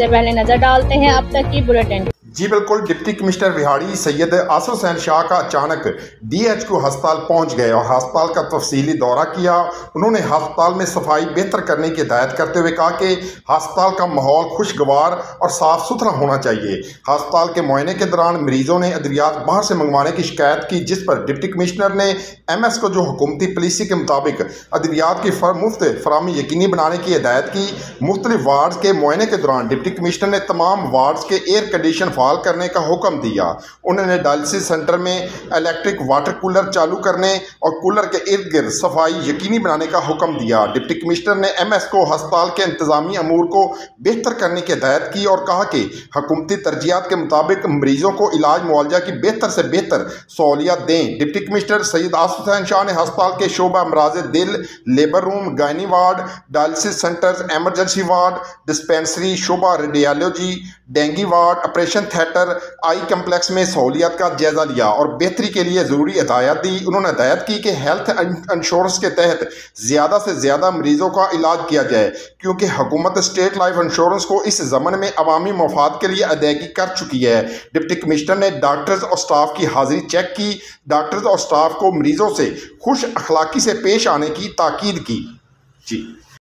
सबसे पहले नजर डालते हैं अब तक की बुलेटिन। जी बिल्कुल, डिप्टी कमिश्नर रिहाड़ी सैयद आसिफ हुसैन शाह का अचानक DHQ अस्पताल पहुंच गए और अस्पताल का तफसीली दौरा किया। उन्होंने अस्पताल में सफाई बेहतर करने की हिदायत करते हुए कहा कि अस्पताल का माहौल खुशगवार और साफ सुथरा होना चाहिए। अस्पताल के मुआयने के दौरान मरीजों ने अद्वियात बाहर से मंगवाने की शिकायत की, जिस पर डिप्टी कमिश्नर ने MS को जो हुकूमती पॉलिसी के मुताबिक अद्वियात की मुफ्त फराहमी यकीनी बनाने की हिदायत की। मुख्तलिफ वार्ड्स के मुआयने के दौरान डिप्टी कमिश्नर ने तमाम वार्ड्स के एयर कंडीशन फाल करने का हुक्म दिया। उन्होंने डायलिसिस सेंटर में इलेक्ट्रिक वाटर कूलर चालू करने और कूलर के इर्द गिर्द सफाई यकीनी बनाने का हुक्म दिया। डिप्टी कमिश्नर ने MS को अस्पताल के इंतजामी अमूर को बेहतर करने की हिदायत की और कहा कि हुकूमती तरजीहात के मुताबिक मरीजों को इलाज मुआवजा की बेहतर से बेहतर सहूलियत दें। डिप्टी कमिश्नर सैयद आसिफ हुसैन शाह ने अस्पताल के शोबा अमराज दिल, labour room, gynae ward, dialysis centre, emergency ward, dispensary, शोबा radiology, dengue ward, operation theatre, eye complex में सहूलियत का जायजा लिया और बेहतरी के लिए ज़रूरी हिदायत दी। उन्होंने हिदायत की कि हेल्थ इंश्योरेंस के तहत ज़्यादा से ज़्यादा मरीजों का इलाज किया जाए, क्योंकि हुकूमत स्टेट लाइफ इंश्योरेंस को इस ज़मन में अवामी मफाद के लिए अदायगी कर चुकी है। डिप्टी कमिश्नर ने डॉक्टर्स और स्टाफ की हाजिरी चेक की। डॉक्टर्स और स्टाफ को मरीजों से खुश अखलाकी से पेश आने की ताकीद की। जी।